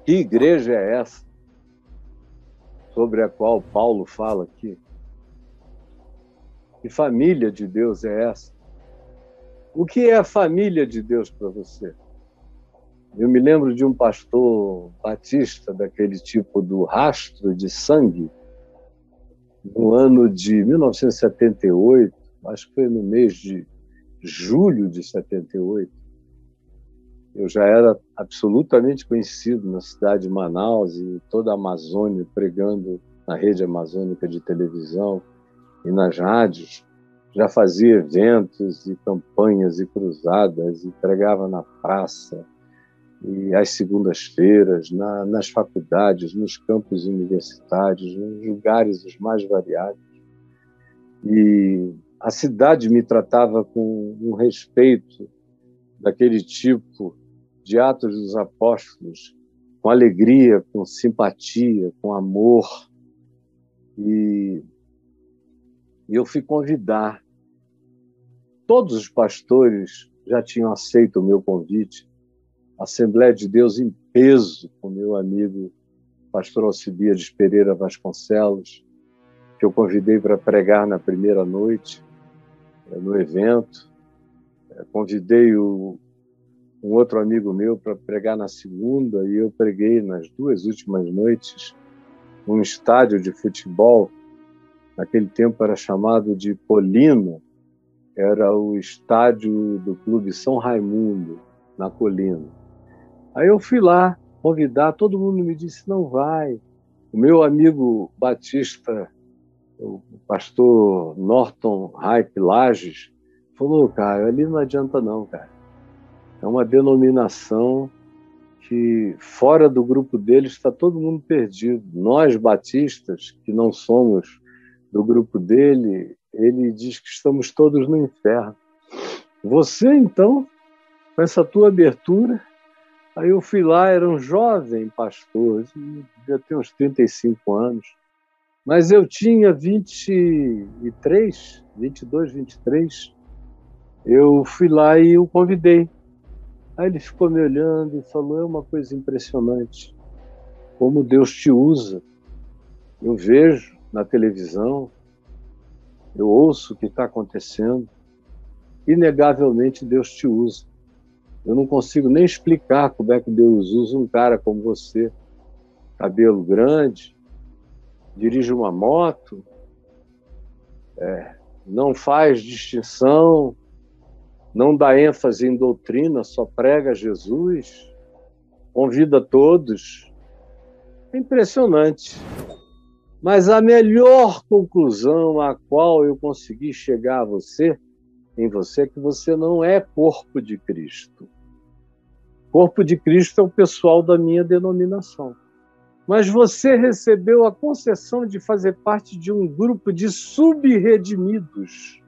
Que igreja é essa sobre a qual Paulo fala aqui? Que família de Deus é essa? O que é a família de Deus para você? Eu me lembro de um pastor batista, daquele tipo do rastro de sangue, no ano de 1978, acho que foi no mês de julho de 78. Eu já era absolutamente conhecido na cidade de Manaus e toda a Amazônia, pregando na rede amazônica de televisão e nas rádios. Já fazia eventos e campanhas e cruzadas e pregava na praça e às segundas-feiras, nas faculdades, nos campos universitários, nos lugares os mais variados. E a cidade me tratava com um respeito daquele tipo de Atos dos Apóstolos, com alegria, com simpatia, com amor. E eu fui convidar. Todos os pastores já tinham aceito o meu convite. A Assembleia de Deus em peso, com meu amigo pastor Alcibiades Pereira Vasconcelos, que eu convidei para pregar na primeira noite, no evento. Convidei um outro amigo meu para pregar na segunda, e eu preguei nas duas últimas noites num estádio de futebol. Naquele tempo era chamado de Colina, era o estádio do Clube São Raimundo, na Colina. Aí eu fui lá convidar, todo mundo me disse, não vai. O meu amigo batista, o pastor Norton Hype Lages, falou, cara, ali não adianta não, cara. É uma denominação que fora do grupo deles está todo mundo perdido. Nós, batistas, que não somos do grupo dele, ele diz que estamos todos no inferno. Você, então, com essa tua abertura, aí eu fui lá, era um jovem pastor, devia ter uns 35 anos, mas eu tinha 23, 22, 23, eu fui lá e o convidei. Aí ele ficou me olhando e falou, é uma coisa impressionante, como Deus te usa. Eu vejo na televisão, eu ouço o que está acontecendo, inegavelmente Deus te usa. Eu não consigo nem explicar como é que Deus usa um cara como você, cabelo grande, dirige uma moto, não faz distinção, não dá ênfase em doutrina, só prega Jesus, convida todos. É impressionante. Mas a melhor conclusão a qual eu consegui chegar em você, é que você não é corpo de Cristo. Corpo de Cristo é o pessoal da minha denominação. Mas você recebeu a concessão de fazer parte de um grupo de subredimidos,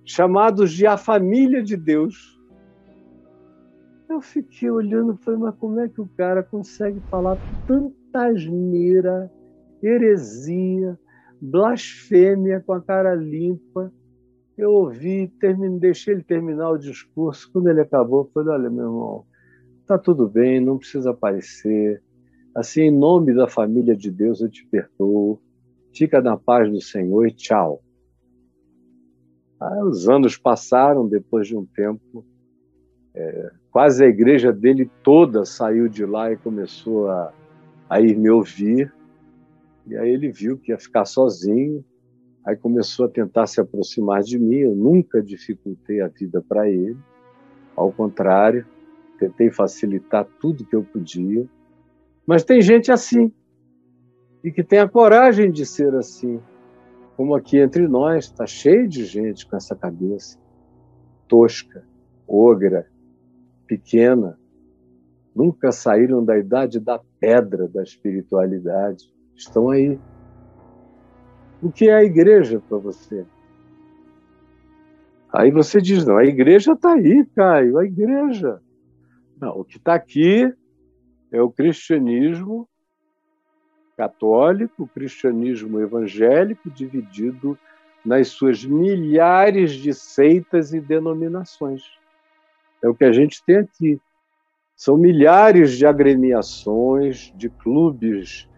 chamados de a família de Deus. Eu fiquei olhando e falei, mas como é que o cara consegue falar tanta asneira, heresia, blasfêmia com a cara limpa? Eu ouvi, deixei ele terminar o discurso. Quando ele acabou, eu falei, olha, meu irmão, tá tudo bem, não precisa aparecer. Assim, em nome da família de Deus, eu te perdoo. Fica na paz do Senhor e tchau. Aí, os anos passaram, depois de um tempo, quase a igreja dele toda saiu de lá e começou a ir me ouvir. E aí ele viu que ia ficar sozinho, aí começou a tentar se aproximar de mim. Eu nunca dificultei a vida para ele, ao contrário, tentei facilitar tudo que eu podia. Mas tem gente assim, e que tem a coragem de ser assim. Como aqui entre nós, está cheio de gente com essa cabeça tosca, ogra, pequena. Nunca saíram da idade da pedra da espiritualidade. Estão aí. O que é a igreja para você? Aí você diz, não, a igreja está aí, Caio, a igreja. Não, o que está aqui é o cristianismo católico, o cristianismo evangélico, dividido nas suas milhares de seitas e denominações. É o que a gente tem aqui. São milhares de agremiações, de clubes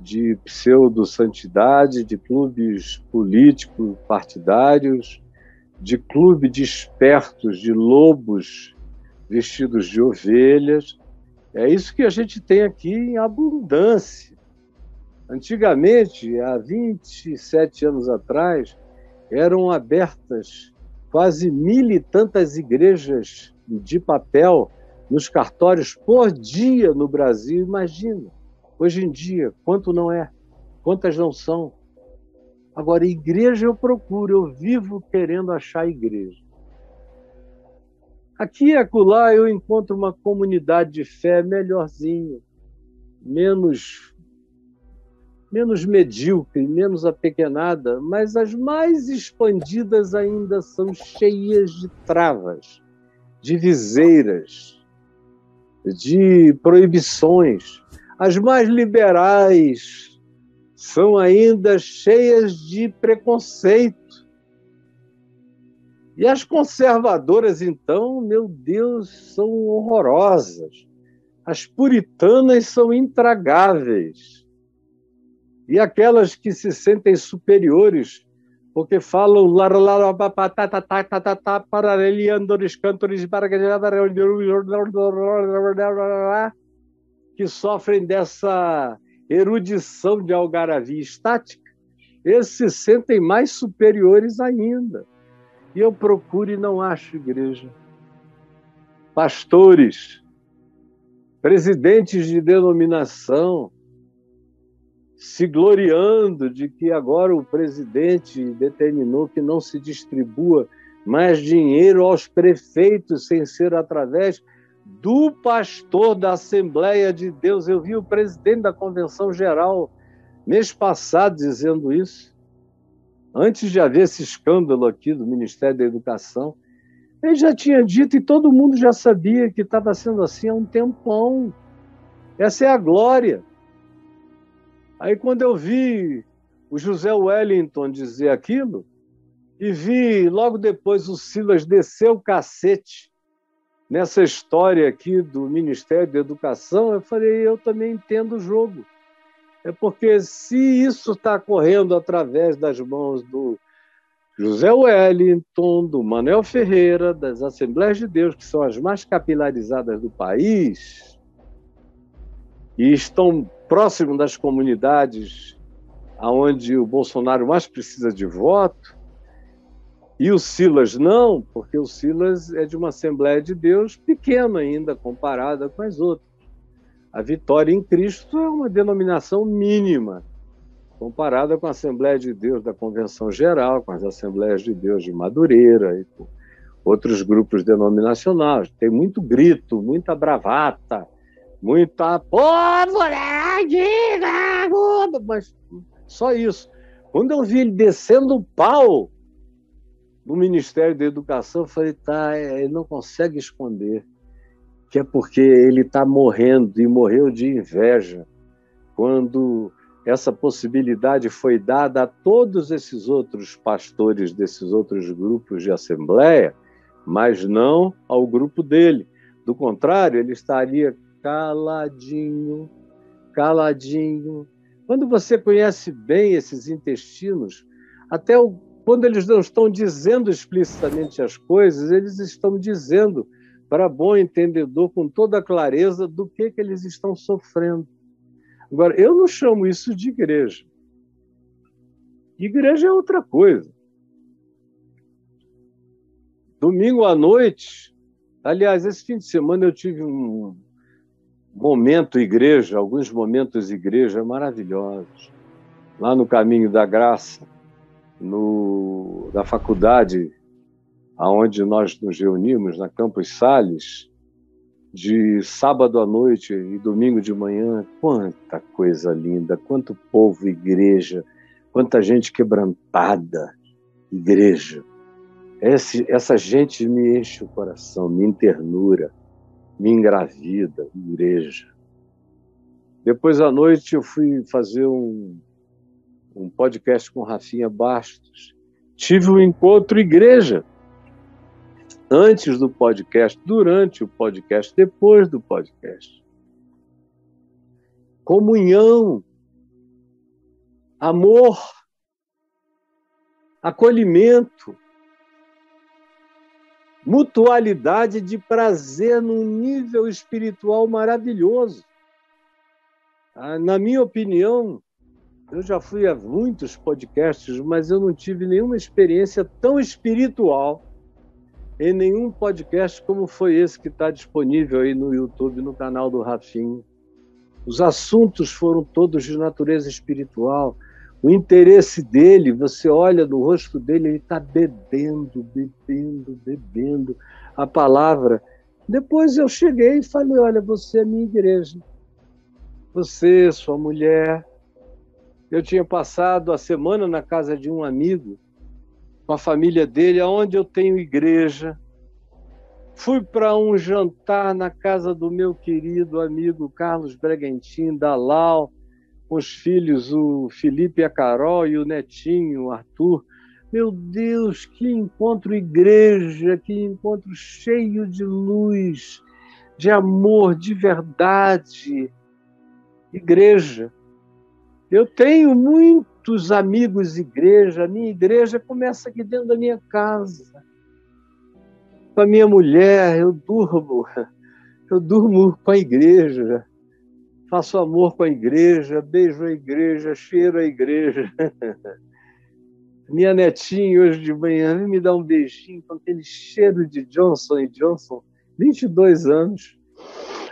de pseudo-santidade, de clubes políticos partidários, de clube de espertos, de lobos vestidos de ovelhas. É isso que a gente tem aqui em abundância. Antigamente, há 27 anos atrás, eram abertas quase 1.000 e tantas igrejas de papel nos cartórios por dia no Brasil. Imagina, hoje em dia, quanto não é? Quantas não são? Agora, igreja eu procuro, eu vivo querendo achar igreja. Aqui e acolá eu encontro uma comunidade de fé melhorzinha, menos medíocre, menos apequenada, mas as mais expandidas ainda são cheias de travas, de viseiras, de proibições. As mais liberais são ainda cheias de preconceito. E as conservadoras, então, meu Deus, são horrorosas. As puritanas são intragáveis. E aquelas que se sentem superiores, porque falam que sofrem dessa erudição de algaravia estática, esses se sentem mais superiores ainda. E eu procuro e não acho igreja. Pastores, presidentes de denominação, se gloriando de que agora o presidente determinou que não se distribua mais dinheiro aos prefeitos sem ser através do pastor da Assembleia de Deus. Eu vi o presidente da Convenção Geral mês passado dizendo isso, antes de haver esse escândalo aqui do Ministério da Educação. Ele já tinha dito e todo mundo já sabia que estava sendo assim há um tempão. Essa é a glória. Aí quando eu vi o José Wellington dizer aquilo, e vi logo depois o Silas descer o cacete nessa história aqui do Ministério da Educação, eu falei, eu também entendo o jogo. É porque se isso está correndo através das mãos do José Wellington, do Manuel Ferreira, das Assembleias de Deus, que são as mais capilarizadas do país, e estão próximo das comunidades onde o Bolsonaro mais precisa de voto, e o Silas não, porque o Silas é de uma Assembleia de Deus pequena ainda, comparada com as outras. A Vitória em Cristo é uma denominação mínima, comparada com a Assembleia de Deus da Convenção Geral, com as Assembleias de Deus de Madureira e com outros grupos denominacionais. Tem muito grito, muita bravata, muita povo, mas só isso. Quando eu vi ele descendo o pau no Ministério da Educação, eu falei, tá, ele não consegue esconder, que é porque ele está morrendo, e morreu de inveja, quando essa possibilidade foi dada a todos esses outros pastores desses outros grupos de assembleia, mas não ao grupo dele. Do contrário, ele estaria caladinho, caladinho. Quando você conhece bem esses intestinos, até quando eles não estão dizendo explicitamente as coisas, eles estão dizendo, para bom entendedor, com toda a clareza, do que eles estão sofrendo. Agora, eu não chamo isso de igreja. Igreja é outra coisa. Domingo à noite, aliás, esse fim de semana eu tive um momento igreja, alguns momentos igreja maravilhosos. Lá no Caminho da Graça, da faculdade aonde nós nos reunimos, na Campos Sales, de sábado à noite e domingo de manhã, quanta coisa linda, quanto povo, igreja, quanta gente quebrantada, igreja. Essa gente me enche o coração, me enternura, me engravida, igreja. Depois à noite eu fui fazer um podcast com Rafinha Bastos. Tive um encontro igreja. antes do podcast, durante o podcast, depois do podcast. Comunhão, amor, acolhimento, mutualidade de prazer num nível espiritual maravilhoso. Na minha opinião, eu já fui a muitos podcasts, mas eu não tive nenhuma experiência tão espiritual em nenhum podcast como foi esse que está disponível aí no YouTube, no canal do Rafinho. Os assuntos foram todos de natureza espiritual. O interesse dele, você olha no rosto dele, ele está bebendo a palavra. Depois eu cheguei e falei, olha, você é minha igreja. Você, sua mulher. Eu tinha passado a semana na casa de um amigo, com a família dele, onde eu tenho igreja. Fui para um jantar na casa do meu querido amigo Carlos Breguentin, da Lau, com os filhos, o Felipe e a Carol, e o netinho, o Arthur. Meu Deus, que encontro igreja, que encontro cheio de luz, de amor, de verdade. Igreja. Eu tenho muitos amigos igreja. A minha igreja começa aqui dentro da minha casa. Com a minha mulher, eu durmo com a igreja. Faço amor com a igreja, beijo a igreja, cheiro a igreja. Minha netinha hoje de manhã me dá um beijinho com aquele cheiro de Johnson & Johnson, 22 anos.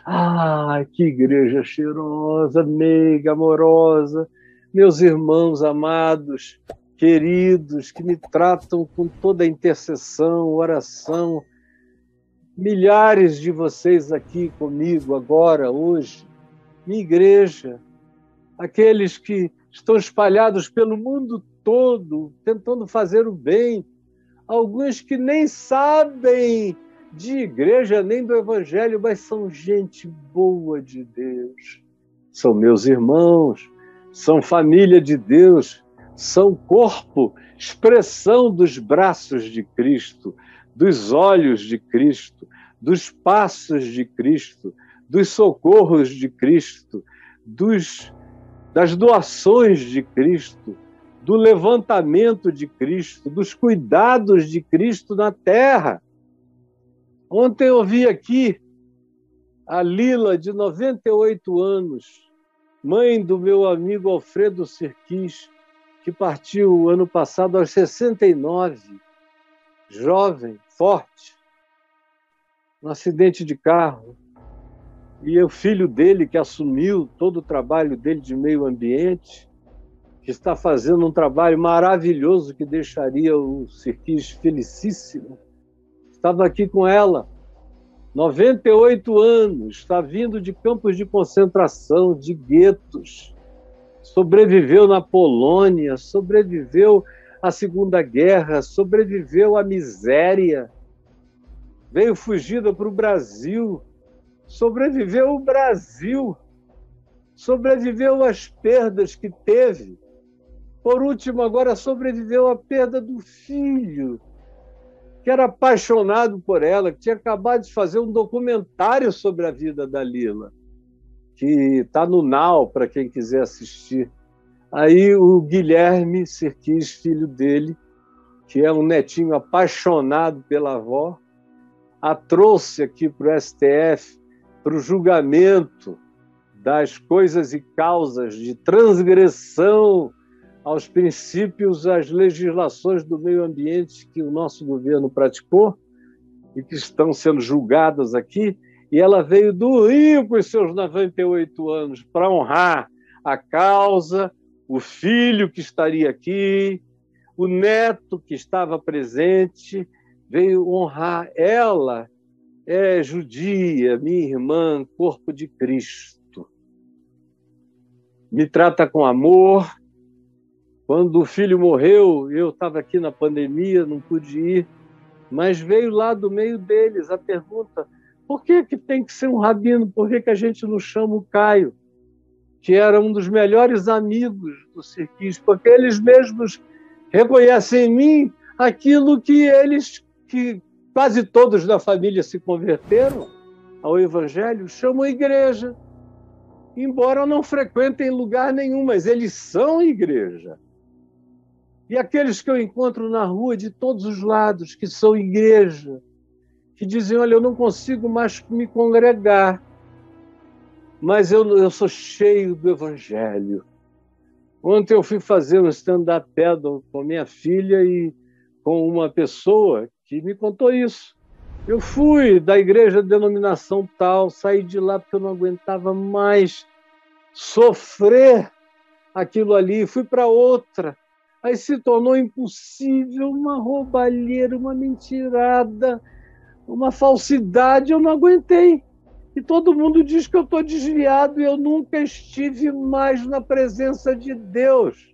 Ah, que igreja cheirosa, meiga, amorosa. Meus irmãos amados, queridos, que me tratam com toda a intercessão, oração. Milhares de vocês aqui comigo agora, hoje. Minha igreja. Aqueles que estão espalhados pelo mundo todo, tentando fazer o bem. Alguns que nem sabem de igreja nem do evangelho, mas são gente boa de Deus. São meus irmãos, são família de Deus, são corpo, expressão dos braços de Cristo, dos olhos de Cristo, dos passos de Cristo, dos socorros de Cristo, das doações de Cristo, do levantamento de Cristo, dos cuidados de Cristo na terra. Ontem eu vi aqui a Lila, de 98 anos, mãe do meu amigo Alfredo Sirquis, que partiu ano passado aos 69, jovem, forte, um acidente de carro. E o filho dele, que assumiu todo o trabalho dele de meio ambiente, que está fazendo um trabalho maravilhoso que deixaria o Sirquis felicíssimo. Estava aqui com ela, 98 anos, está vindo de campos de concentração, de guetos, sobreviveu na Polônia, sobreviveu à Segunda Guerra, sobreviveu à miséria, veio fugida para o Brasil, sobreviveu o Brasil, sobreviveu às perdas que teve. Por último, agora sobreviveu à perda do filho, que era apaixonado por ela, que tinha acabado de fazer um documentário sobre a vida da Lila, que está no Now, para quem quiser assistir. Aí o Guilherme Sirquis, filho dele, que é um netinho apaixonado pela avó, a trouxe aqui para o STF, para o julgamento das coisas e causas de transgressão aos princípios, às legislações do meio ambiente que o nosso governo praticou e que estão sendo julgadas aqui. E ela veio do Rio com os seus 98 anos para honrar a causa, o filho que estaria aqui, o neto que estava presente, veio honrar. Ela é judia, minha irmã, corpo de Cristo. Me trata com amor. Quando o filho morreu, eu estava aqui na pandemia, não pude ir, mas veio lá do meio deles a pergunta: por que tem que ser um rabino? Por que a gente não chama o Caio, que era um dos melhores amigos do Sirquis? Porque eles mesmos reconhecem em mim aquilo que eles quase todos da família se converteram ao Evangelho, chamam igreja, embora não frequentem lugar nenhum, mas eles são igreja. E aqueles que eu encontro na rua de todos os lados, que são igreja, que dizem, olha, eu não consigo mais me congregar, mas eu sou cheio do Evangelho. Ontem eu fui fazer um stand-up paddle com minha filha e com uma pessoa que me contou isso. Eu fui da igreja de denominação tal, saí de lá porque eu não aguentava mais sofrer aquilo ali, fui para outra. Aí se tornou impossível, uma roubalheira, uma mentirada, uma falsidade, eu não aguentei. E todo mundo diz que eu estou desviado e eu nunca estive mais na presença de Deus.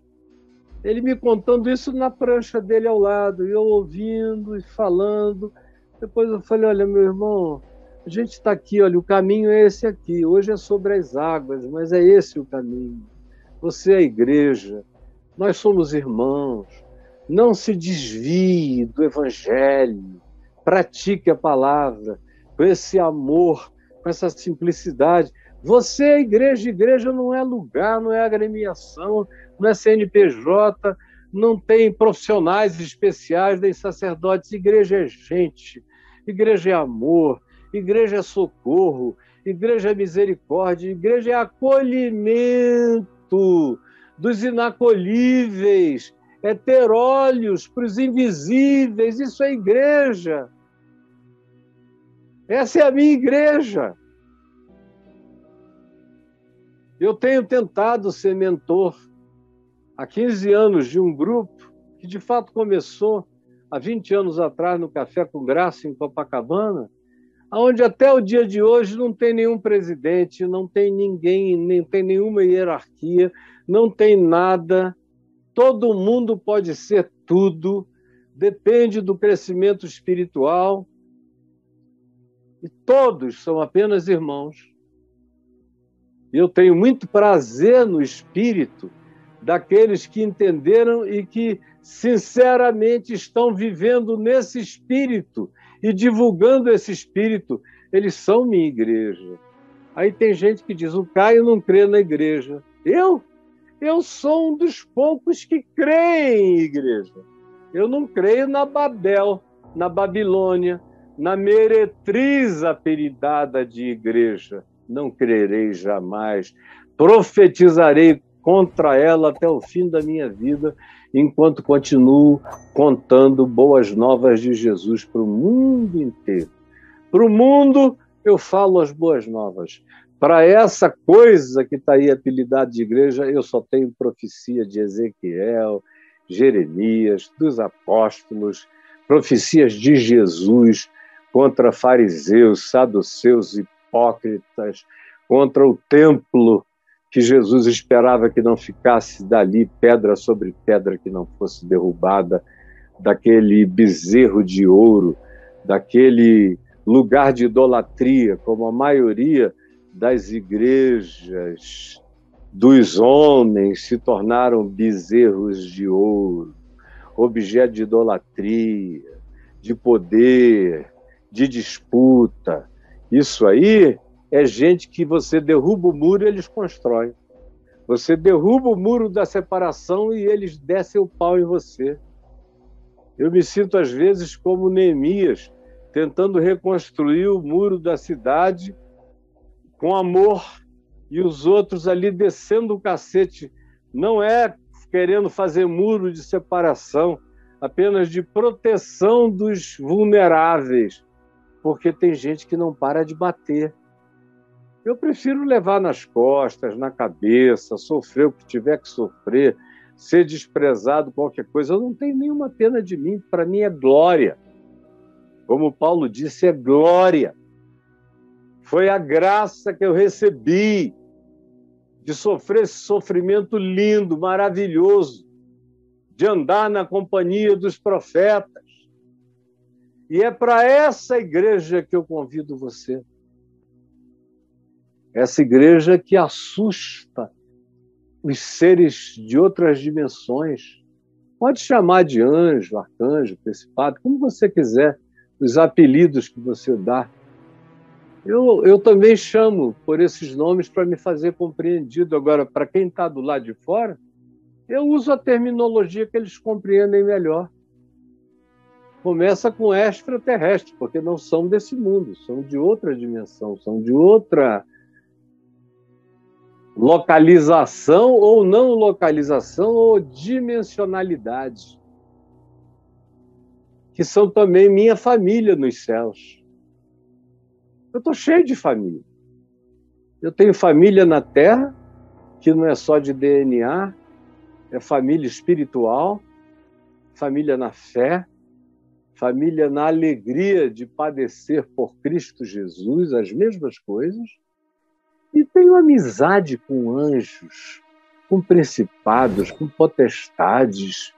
Ele me contando isso na prancha dele ao lado, e eu ouvindo e falando. Depois eu falei, olha, meu irmão, a gente está aqui, olha, o caminho é esse aqui. Hoje é sobre as águas, mas é esse o caminho. Você é a igreja, nós somos irmãos. Não se desvie do Evangelho, pratique a palavra com esse amor, com essa simplicidade. Você é igreja, igreja não é lugar, não é agremiação, não é CNPJ, não tem profissionais especiais, nem sacerdotes. Igreja é gente, igreja é amor, igreja é socorro, igreja é misericórdia, igreja é acolhimento dos inacolhíveis, é ter olhos para os invisíveis. Isso é igreja. Essa é a minha igreja. Eu tenho tentado ser mentor há 15 anos de um grupo que, de fato, começou há 20 anos atrás no Café com Graça, em Copacabana, onde até o dia de hoje não tem nenhum presidente, não tem ninguém, nem tem nenhuma hierarquia, não tem nada. Todo mundo pode ser tudo, depende do crescimento espiritual. E todos são apenas irmãos. E eu tenho muito prazer no espírito daqueles que entenderam e que, sinceramente, estão vivendo nesse espírito e divulgando esse espírito. Eles são minha igreja. Aí tem gente que diz, o Caio não crê na igreja. Eu sou um dos poucos que creem em igreja. Eu não creio na Babel, na Babilônia, na meretriz apelidada de igreja. Não crerei jamais. Profetizarei contra ela até o fim da minha vida, enquanto continuo contando boas novas de Jesus para o mundo inteiro. Para o mundo, eu falo as boas novas. Para essa coisa que está aí apelidada de igreja, eu só tenho profecia de Ezequiel, Jeremias, dos apóstolos, profecias de Jesus contra fariseus, saduceus, hipócritas, contra o templo que Jesus esperava que não ficasse dali pedra sobre pedra que não fosse derrubada, daquele bezerro de ouro, daquele lugar de idolatria, como a maioria das igrejas dos homens se tornaram bezerros de ouro, objeto de idolatria, de poder, de disputa. Isso aí é gente que você derruba o muro e eles constroem. Você derruba o muro da separação e eles descem o pau em você. Eu me sinto, às vezes, como Neemias, tentando reconstruir o muro da cidade com amor, e os outros ali descendo o cacete. Não é querendo fazer muro de separação, apenas de proteção dos vulneráveis, porque tem gente que não para de bater. Eu prefiro levar nas costas, na cabeça, sofrer o que tiver que sofrer, ser desprezado, qualquer coisa. Eu não tenho nenhuma pena de mim, para mim é glória. Como Paulo disse, é glória. Foi a graça que eu recebi de sofrer esse sofrimento lindo, maravilhoso, de andar na companhia dos profetas. E é para essa igreja que eu convido você. Essa igreja que assusta os seres de outras dimensões. Pode chamar de anjo, arcanjo, principado, como você quiser. os apelidos que você dá. Eu também chamo por esses nomes para me fazer compreendido. Agora, para quem está do lado de fora, eu uso a terminologia que eles compreendem melhor. Começa com extraterrestre, porque não são desse mundo, são de outra dimensão, são de outra localização ou não localização ou dimensionalidade, que são também minha família nos céus. Eu estou cheio de família. Eu tenho família na Terra, que não é só de DNA, é família espiritual, família na fé, família na alegria de padecer por Cristo Jesus, as mesmas coisas. E tenho amizade com anjos, com principados, com potestades.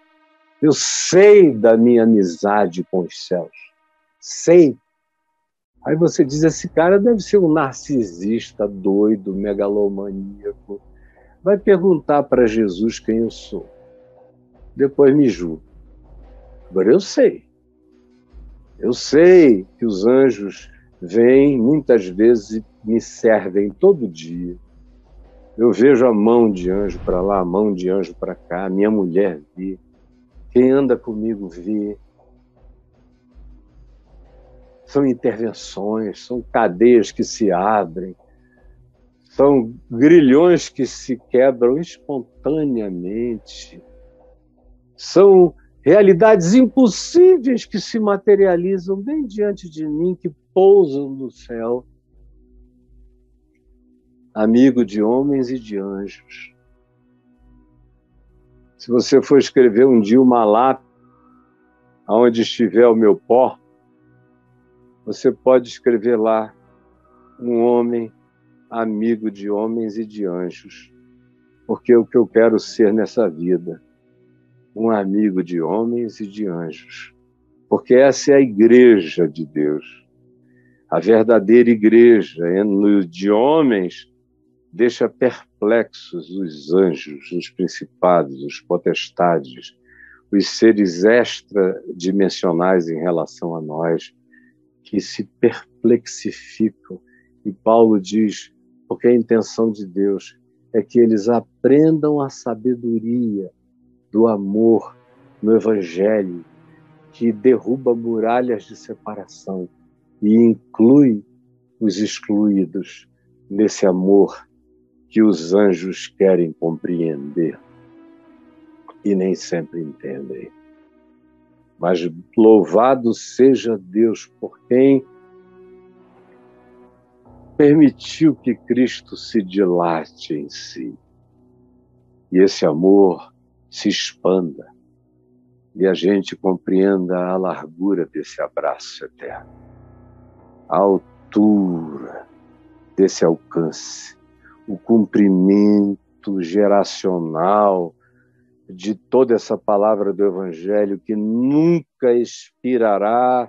Eu sei da minha amizade com os céus. Sei. Aí você diz, esse cara deve ser um narcisista, doido, megalomaníaco. Vai perguntar para Jesus quem eu sou. Depois me julga. Agora eu sei. Eu sei que os anjos vêm muitas vezes e me servem todo dia. Eu vejo a mão de anjo para lá, a mão de anjo para cá, minha mulher vê, quem anda comigo vê. São intervenções, são cadeias que se abrem, são grilhões que se quebram espontaneamente, são realidades impossíveis que se materializam bem diante de mim, que pousam no céu. Amigo de homens e de anjos. Se você for escrever um dia uma lápide, aonde estiver o meu pó, você pode escrever lá, um homem amigo de homens e de anjos, porque é o que eu quero ser nessa vida, um amigo de homens e de anjos, porque essa é a igreja de Deus. A verdadeira igreja de homens deixa perplexos os anjos, os principados, os potestades, os seres extradimensionais em relação a nós, que se perplexificam. E Paulo diz, porque a intenção de Deus é que eles aprendam a sabedoria do amor no Evangelho, que derruba muralhas de separação e inclui os excluídos nesse amor que os anjos querem compreender e nem sempre entendem. Mas louvado seja Deus por quem permitiu que Cristo se dilate em si. E esse amor se expanda. E a gente compreenda a largura desse abraço eterno. A altura desse alcance. O cumprimento geracional de toda essa palavra do Evangelho que nunca expirará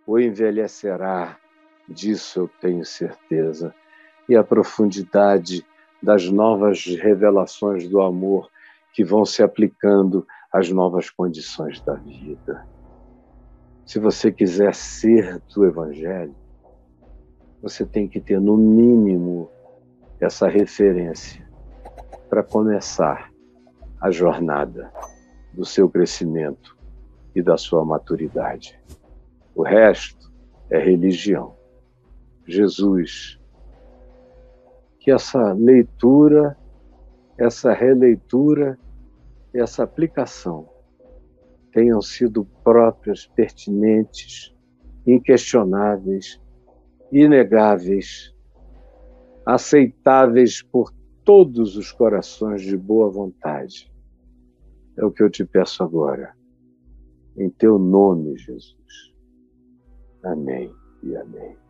ou envelhecerá. Disso eu tenho certeza. E a profundidade das novas revelações do amor que vão se aplicando às novas condições da vida. Se você quiser ser do Evangelho, você tem que ter, no mínimo, essa referência para começar a jornada do seu crescimento e da sua maturidade. O resto é religião. Jesus, que essa leitura, essa releitura, essa aplicação tenham sido próprias, pertinentes, inquestionáveis, inegáveis, aceitáveis por todos os corações de boa vontade. É o que eu te peço agora. Em teu nome, Jesus. Amém e amém.